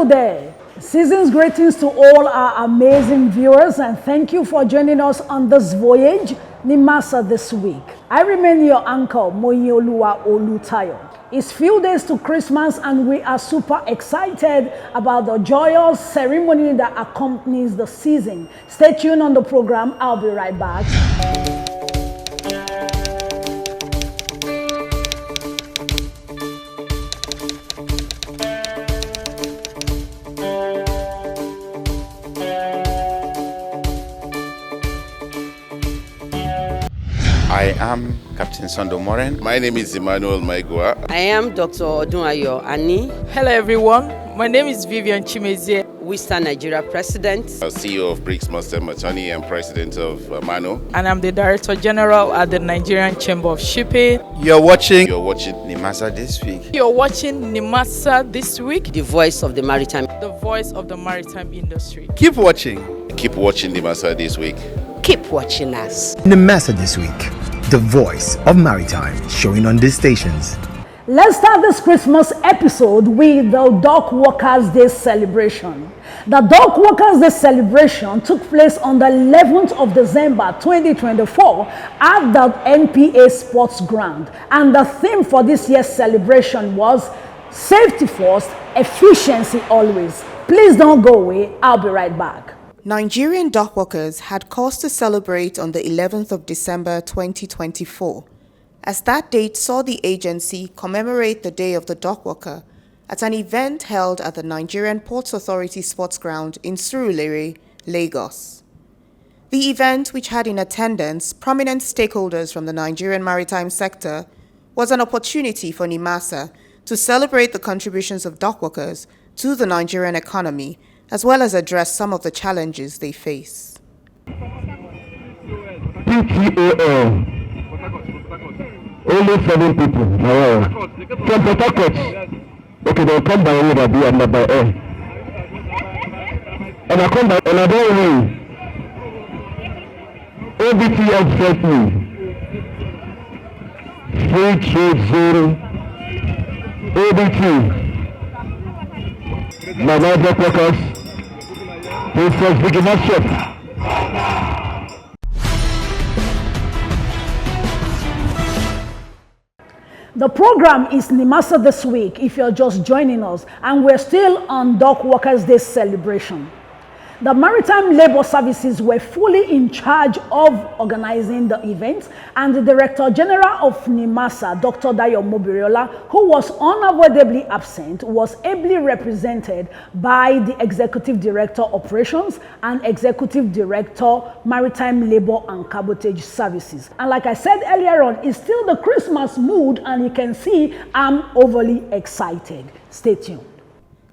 Hello there. Season's greetings to all our amazing viewers, and thank you for joining us on this voyage, NIMASA this week. I remain your uncle, Moyioluwa Olutayo. It's few days to Christmas, and we are super excited about the joyous ceremony that accompanies the season. Stay tuned on the program. I'll be right back. I am Captain Moren. My name is Emmanuel Iheanacho. I am Dr. Dayo Mobereola. Hello everyone, my name is Vivian Chimezie. Western Nigeria President. CEO of BRICS Master Attorney and President of MANO. And I'm the Director General at the Nigerian Chamber of Shipping. You're watching NIMASA this week. You're watching NIMASA this week. The voice of the maritime. The voice of the maritime industry. Keep watching. Keep watching NIMASA this week. Keep watching us. NIMASA this week. The voice of maritime, showing on these stations. Let's start this Christmas episode with the Dockworkers Day celebration. The Dockworkers Day celebration took place on the 11th of December 2024 at the NPA Sports Ground. And the theme for this year's celebration was safety first, efficiency always. Please don't go away. I'll be right back. Nigerian dockworkers had cause to celebrate on the 11th of December 2024, as that date saw the agency commemorate the Day of the Dockworker at an event held at the Nigerian Ports Authority Sports Ground in Surulere, Lagos. The event, which had in attendance prominent stakeholders from the Nigerian maritime sector, was an opportunity for NIMASA to celebrate the contributions of dockworkers to the Nigerian economy, as well as address some of the challenges they face. PTOL. Only 7 people. From Port Harcourt. Okay, they'll come by road and by air. And I come by another way. OBT has sent me. Free trade zone. OBT. My larger workers. Princess Iheanacho. The program is NIMASA this week if you're just joining us, and we're still on Dockworkers Day celebration. The Maritime Labour Services were fully in charge of organizing the event, and the Director General of NIMASA, Dr. Dayo Mobereola, who was unavoidably absent, was ably represented by the Executive Director Operations and Executive Director Maritime Labour and Cabotage Services. And like I said earlier on, it's still the Christmas mood, and you can see I'm overly excited. Stay tuned.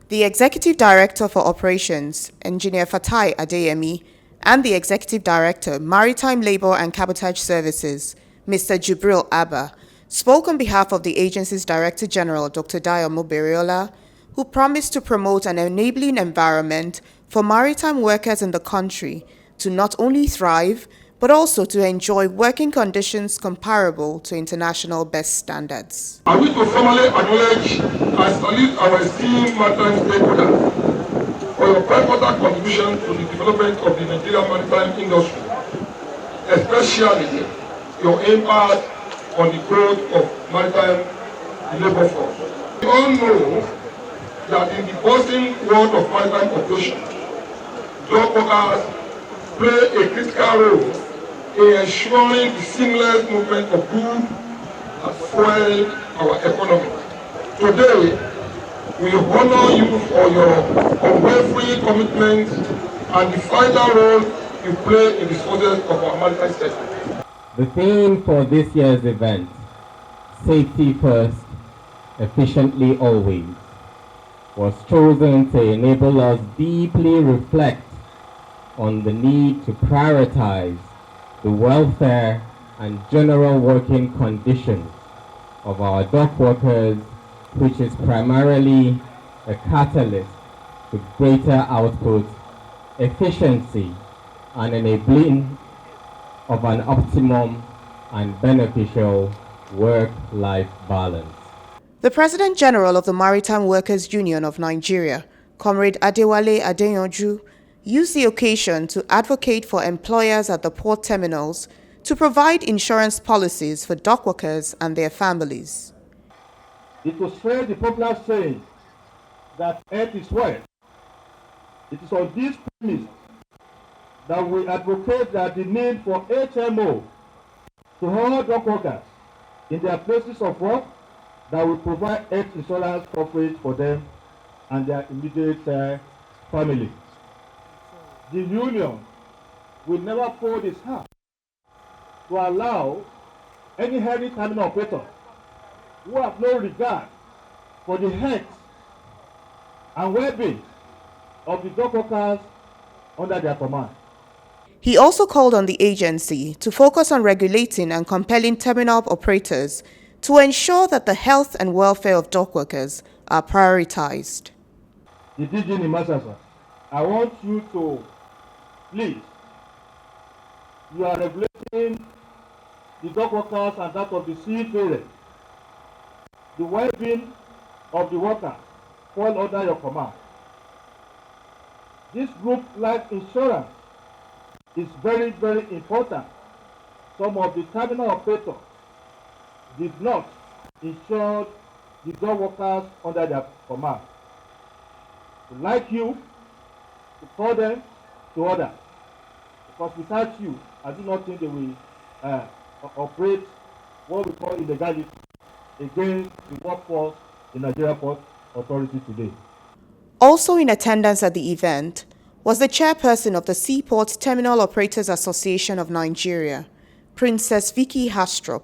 The Executive Director for Operations, Engineer Fatai Adeyemi, and the Executive Director, Maritime Labour and Cabotage Services, Mr. Jibril Abba, spoke on behalf of the agency's Director General, Dr. Dayo Mobereola, who promised to promote an enabling environment for maritime workers in the country to not only thrive, but also to enjoy working conditions comparable to international best standards. I wish to formally acknowledge and salute our esteemed maritime stakeholders for your pivotal contribution to the development of the Nigerian maritime industry, especially your impact on the growth of maritime labor force. We all know that in the buzzing world of maritime operations, dock workers play a critical role in ensuring the seamless movement of goods that fuel our economy. Today, we honor you for your unwavering commitment and the vital role you play in the success of our maritime sector. The theme for this year's event, Safety First, Efficiently Always, was chosen to enable us deeply reflect on the need to prioritize the welfare and general working conditions of our dock workers, which is primarily a catalyst to greater output, efficiency, and enabling of an optimum and beneficial work-life balance. The President General of the Maritime Workers Union of Nigeria, Comrade Adewale Adeyanju, used the occasion to advocate for employers at the port terminals to provide insurance policies for dock workers and their families. It was spread the popular saying that earth is wealth. It is on this premise that we advocate that the need for HMO to all dock workers in their places of work, that will provide health insurance coverage for them and their immediate family. The union will never fold its hand to allow any heavy terminal operator who have no regard for the health and well-being of the dock workers under their command. He also called on the agency to focus on regulating and compelling terminal operators to ensure that the health and welfare of dock workers are prioritized. The DG NIMASA, sir, I want you to, please, you are regulating the dock workers and that of the seafarers. The well-being of the workers fall under your command. This group life insurance is very, very important. Some of the terminal operators did not insure the dock workers under their command. We'd like you to call them to order, because without you, I do not think they will operate what we call illegality against the workforce in Nigeria Port Authority today. Also in attendance at the event was the chairperson of the Seaport Terminal Operators Association of Nigeria, Princess Vicky Hastrop,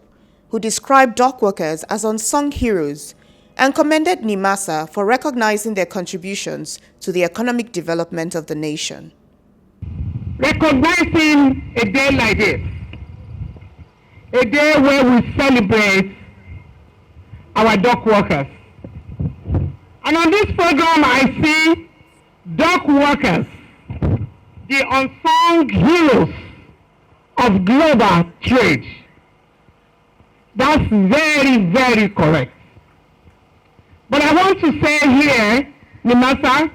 who described dock workers as unsung heroes and commended NIMASA for recognizing their contributions to the economic development of the nation. Recognizing a day like this, a day where we celebrate our dock workers. And on this program, I see dock workers, the unsung heroes of global trade. That's very, very correct. But I want to say here, NIMASA,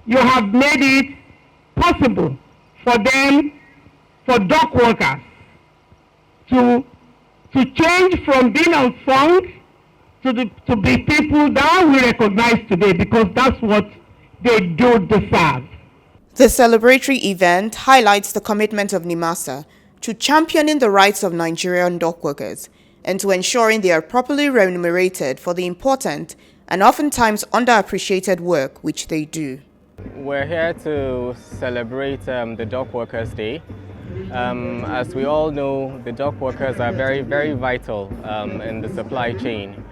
you have made it possible for them, for dock workers, to change from being unsung to be people that we recognize today, because that's what they do deserve. The celebratory event highlights the commitment of NIMASA to championing the rights of Nigerian dock workers and to ensuring they are properly remunerated for the important and oftentimes underappreciated work which they do. We're here to celebrate the Dock Workers Day. As we all know, the dock workers are very, very vital in the supply chain.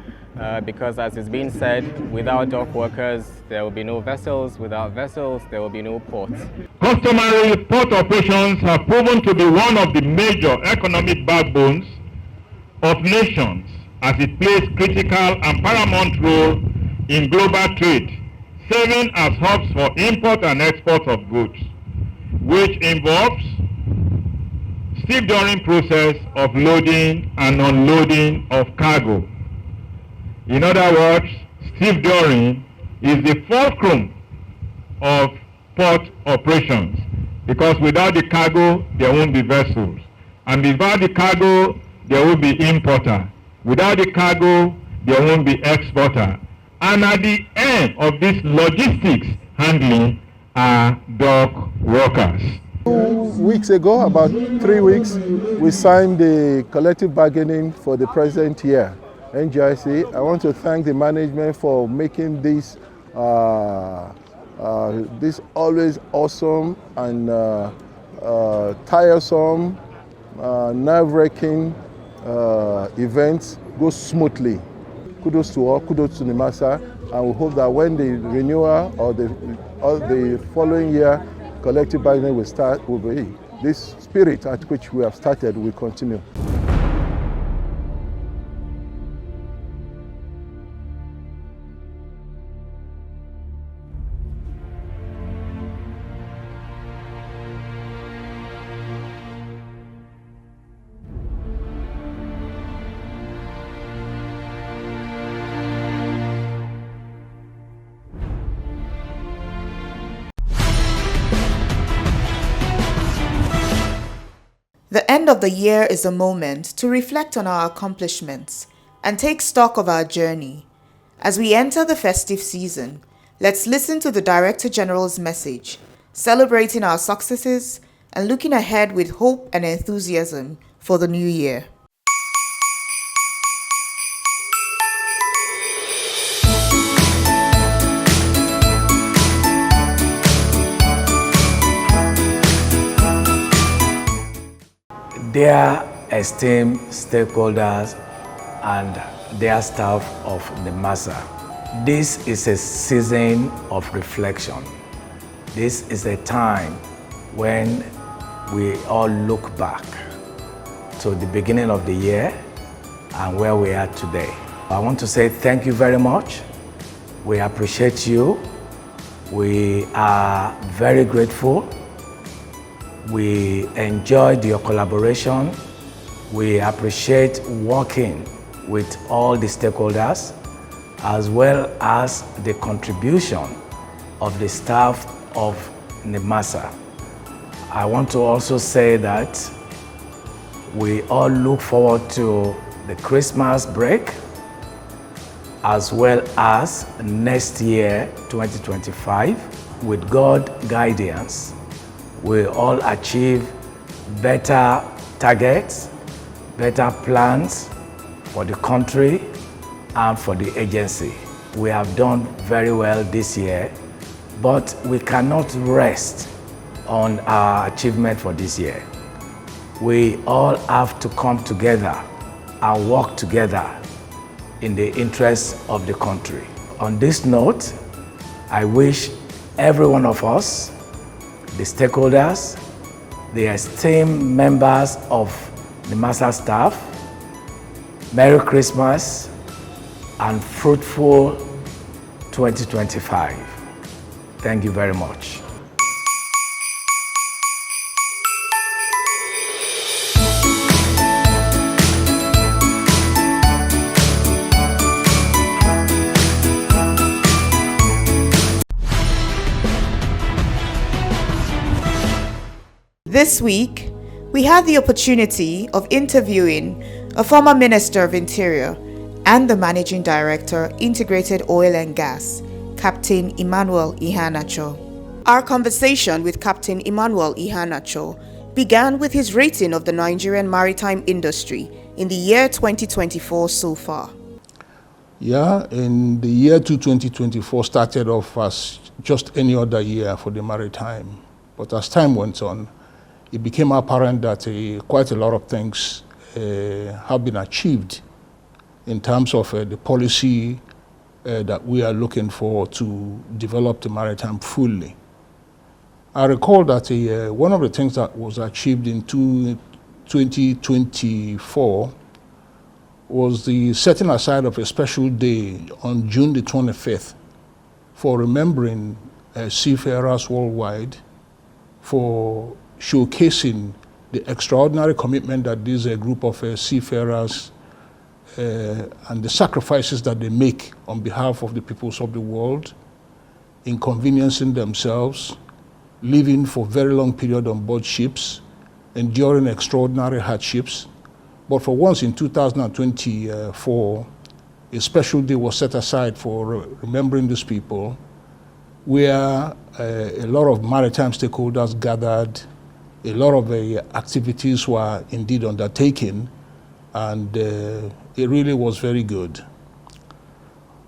Because as it's been said, without dock workers, there will be no vessels. Without vessels, there will be no ports. Customary port operations have proven to be one of the major economic backbones of nations, as it plays critical and paramount role in global trade, serving as hubs for import and export of goods, which involves stevedoring process of loading and unloading of cargo. In other words, stevedoring is the fulcrum of port operations, because without the cargo, there won't be vessels. And without the cargo, there will be importer. Without the cargo, there won't be exporter. And at the end of this logistics handling are dock workers. 2 weeks ago, about 3 weeks, we signed the collective bargaining for the present year. NGIC, I want to thank the management for making this this always awesome and tiresome, nerve-wracking events go smoothly. Kudos to all, kudos to NIMASA, and we hope that when the renewal or the following year collective bargaining will start, this spirit at which we have started will continue. The end of the year is a moment to reflect on our accomplishments and take stock of our journey. As we enter the festive season, let's listen to the Director General's message, celebrating our successes and looking ahead with hope and enthusiasm for the new year. Dear esteemed stakeholders and dear staff of NIMASA, this is a season of reflection. This is a time when we all look back to the beginning of the year and where we are today. I want to say thank you very much. We appreciate you. We are very grateful. We enjoyed your collaboration. We appreciate working with all the stakeholders as well as the contribution of the staff of NIMASA. I want to also say that we all look forward to the Christmas break as well as next year, 2025. With God's guidance, we all achieve better targets, better plans for the country and for the agency. We have done very well this year, but we cannot rest on our achievement for this year. We all have to come together and work together in the interest of the country. On this note, I wish every one of us, the stakeholders, the esteemed members of the NIMASA staff, Merry Christmas and fruitful 2025. Thank you very much. This week, we had the opportunity of interviewing a former Minister of Interior and the Managing Director, Integrated Oil and Gas, Captain Emmanuel Iheanacho. Our conversation with Captain Emmanuel Iheanacho began with his rating of the Nigerian maritime industry in the year 2024 so far. Yeah, in the year 2024 started off as just any other year for the maritime. But as time went on, it became apparent that quite a lot of things have been achieved in terms of the policy that we are looking for to develop the maritime fully. I recall that one of the things that was achieved in 2024 was the setting aside of a special day on June the 25th for remembering seafarers worldwide, for showcasing the extraordinary commitment that this group of seafarers and the sacrifices that they make on behalf of the peoples of the world, inconveniencing themselves, living for very long period on board ships, enduring extraordinary hardships. But for once in 2024, a special day was set aside for remembering these people, where a lot of maritime stakeholders gathered, a lot of activities were indeed undertaken, and it really was very good.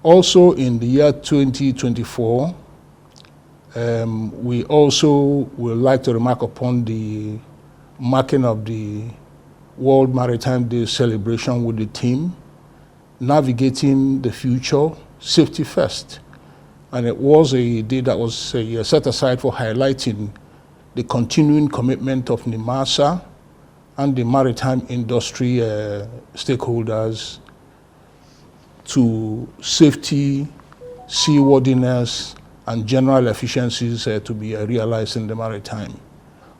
Also in the year 2024, we also would like to remark upon the marking of the World Maritime Day celebration with the theme, Navigating the Future, Safety First. And it was a day that was set aside for highlighting the continuing commitment of NIMASA and the maritime industry stakeholders to safety, seaworthiness, and general efficiencies to be realized in the maritime.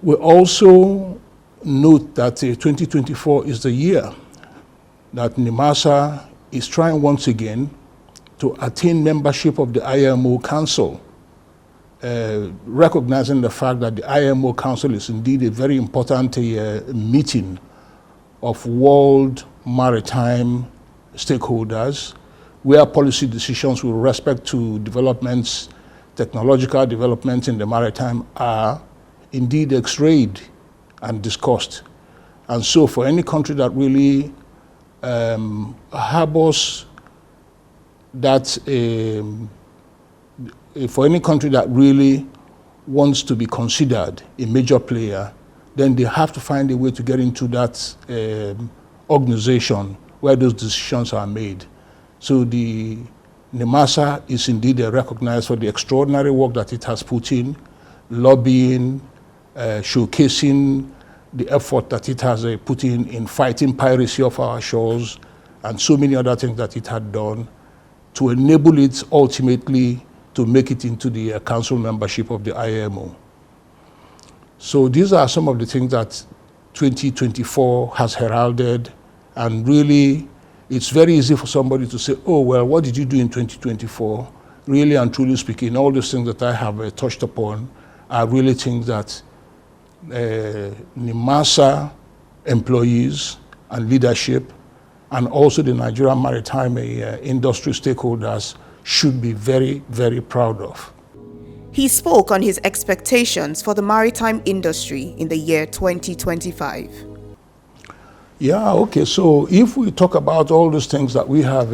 We also note that 2024 is the year that NIMASA is trying once again to attain membership of the IMO Council. recognizing the fact that the IMO Council is indeed a very important meeting of world maritime stakeholders, where policy decisions with respect to developments, technological developments in the maritime are indeed x-rayed and discussed. And so for any country that really harbors that, for any country that really wants to be considered a major player, then they have to find a way to get into that organization where those decisions are made. So the NIMASA is indeed recognized for the extraordinary work that it has put in, lobbying, showcasing the effort that it has put in fighting piracy off our shores, and so many other things that it had done to enable it ultimately to make it into the council membership of the IMO. So these are some of the things that 2024 has heralded, and really it's very easy for somebody to say, oh, well, what did you do in 2024? Really and truly speaking, all these things that I have touched upon are really things that NIMASA employees and leadership, and also the Nigerian maritime industry stakeholders should be very, very proud of. He spoke on his expectations for the maritime industry in the year 2025. Yeah, okay, so if we talk about all those things that we have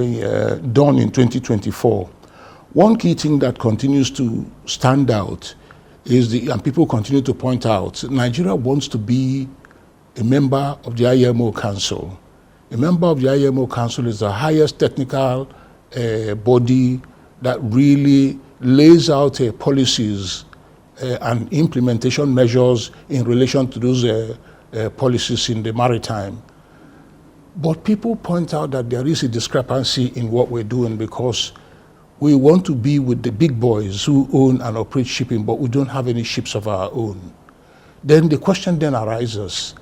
done in 2024, one key thing that continues to stand out is, and people continue to point out, Nigeria wants to be a member of the IMO Council. A member of the IMO Council is the highest technical body that really lays out policies and implementation measures in relation to those policies in the maritime. But people point out that there is a discrepancy in what we're doing, because we want to be with the big boys who own and operate shipping, but we don't have any ships of our own. Then the question then arises,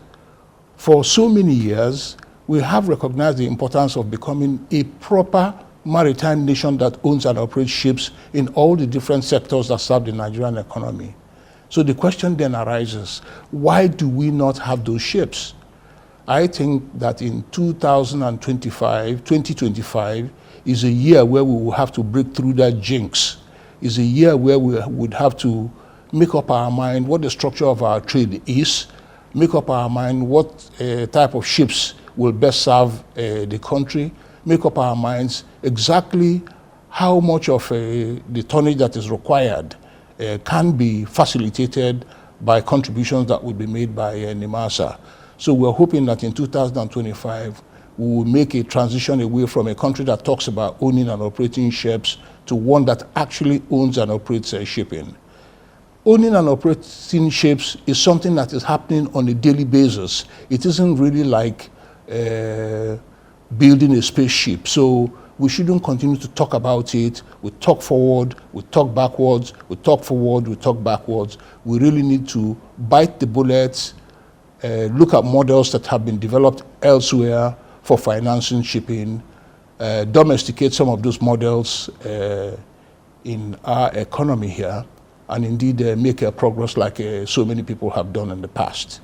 for so many years, we have recognized the importance of becoming a proper maritime nation that owns and operates ships in all the different sectors that serve the Nigerian economy. So the question then arises, why do we not have those ships? I think that in 2025 is a year where we will have to break through that jinx. Is a year where we would have to make up our mind what the structure of our trade is, make up our mind what type of ships will best serve the country, make up our minds exactly how much of the tonnage that is required can be facilitated by contributions that will be made by NIMASA. So we're hoping that in 2025, we will make a transition away from a country that talks about owning and operating ships to one that actually owns and operates shipping. Owning and operating ships is something that is happening on a daily basis. It isn't really like building a spaceship. So we shouldn't continue to talk about it. We talk forward, we talk backwards, we talk forward, we talk backwards. We really need to bite the bullets, look at models that have been developed elsewhere for financing shipping, domesticate some of those models in our economy here, and indeed make a progress like so many people have done in the past.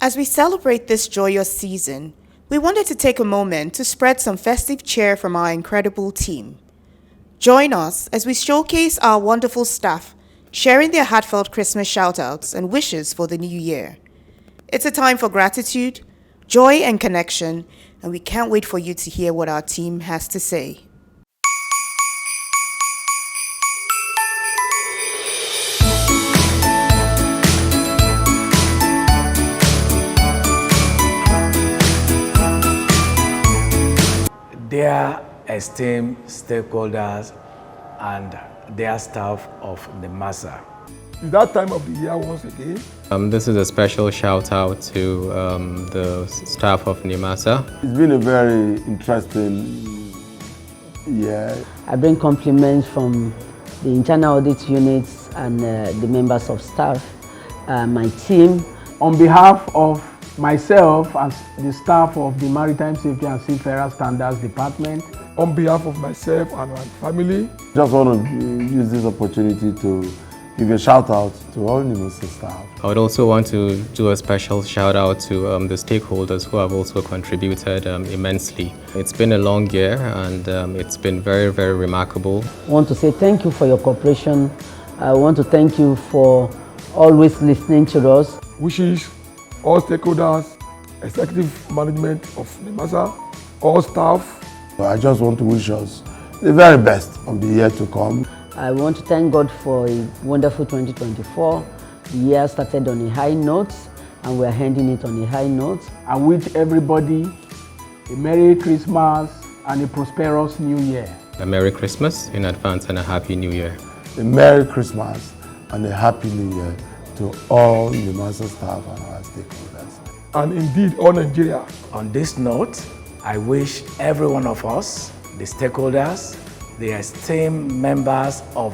As we celebrate this joyous season, we wanted to take a moment to spread some festive cheer from our incredible team. Join us as we showcase our wonderful staff, sharing their heartfelt Christmas shout-outs and wishes for the new year. It's a time for gratitude, joy, and connection, and we can't wait for you to hear what our team has to say. Dear esteemed stakeholders and dear staff of NIMASA, It's that time of the year once again. This is a special shout out to the staff of NIMASA. It's been a very interesting year. I bring compliments from the internal audit units and the members of staff, my team. On behalf of myself and the staff of the Maritime Safety and Seafarer Standards Department. On behalf of myself and my family. Just want to use this opportunity to give a shout out to all NIMASA staff. I would also want to do a special shout out to the stakeholders who have also contributed immensely. It's been a long year and it's been very, very remarkable. I want to say thank you for your cooperation. I want to thank you for always listening to us. Wishes all stakeholders, executive management of NIMASA, all staff. I just want to wish us the very best of the year to come. I want to thank God for a wonderful 2024. The year started on a high note and we're ending it on a high note. I wish everybody a Merry Christmas and a prosperous New Year. A Merry Christmas in advance and a Happy New Year. A Merry Christmas and a Happy New Year to all NIMASA staff and our stakeholders. And indeed all Nigeria. On this note, I wish every one of us, the stakeholders, the esteemed members of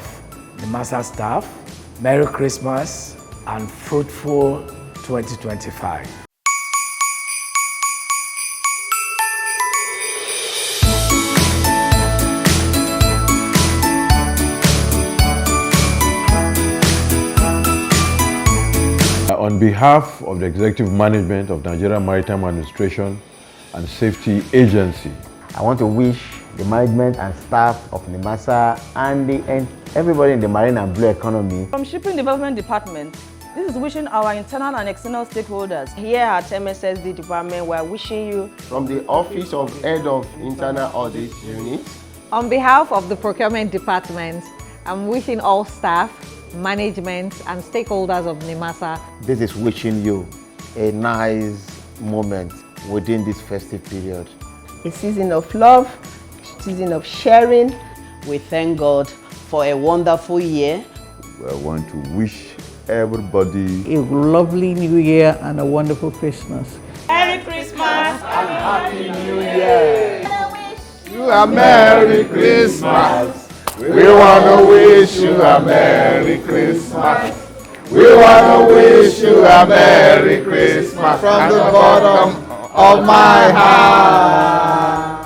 NIMASA staff, Merry Christmas and fruitful 2025. On behalf of the Executive Management of Nigeria Maritime Administration and Safety Agency, I want to wish the management and staff of NIMASA and everybody in the marine and blue economy. From Shipping Development Department, this is wishing our internal and external stakeholders. Here at MSSD Department, we are wishing you. From the Office of Head of Internal Audit Unit. On behalf of the Procurement Department, I'm wishing all staff, management and stakeholders of NIMASA. This is wishing you a nice moment within this festive period. A season of love, a season of sharing. We thank God for a wonderful year. I want to wish everybody a lovely New Year and a wonderful Christmas. Merry Christmas and Happy New Year. You a Merry Christmas. We want to wish you a Merry Christmas. We want to wish you a Merry Christmas from the bottom of my heart.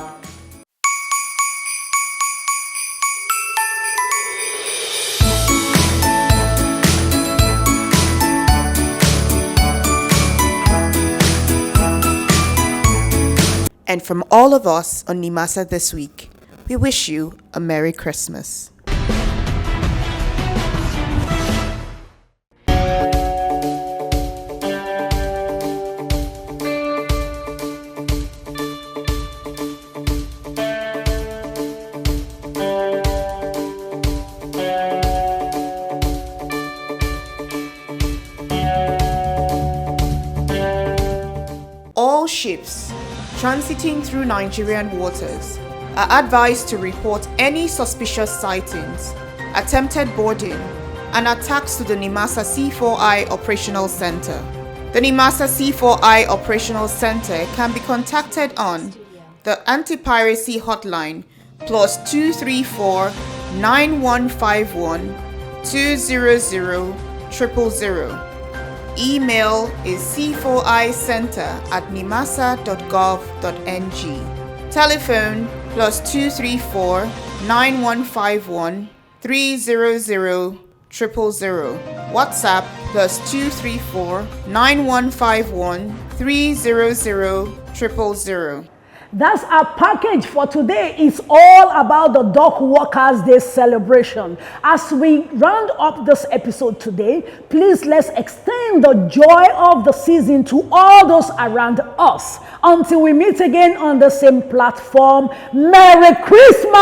And from all of us on NIMASA this week, we wish you a Merry Christmas. All ships transiting through Nigerian waters are advised to report any suspicious sightings, attempted boarding, and attacks to the NIMASA C4I Operational Center. The NIMASA C4I Operational Center can be contacted on the Anti-Piracy Hotline +234 9151 200 000. Email is c4icenter@nimasa.gov.ng. Telephone +234 9151 300 000. WhatsApp +234 9151 300 000. That's our package for today. It's all about the Dockworkers Day celebration. As we round up this episode today, please let's extend the joy of the season to all those around us. Until we meet again on the same platform, Merry Christmas!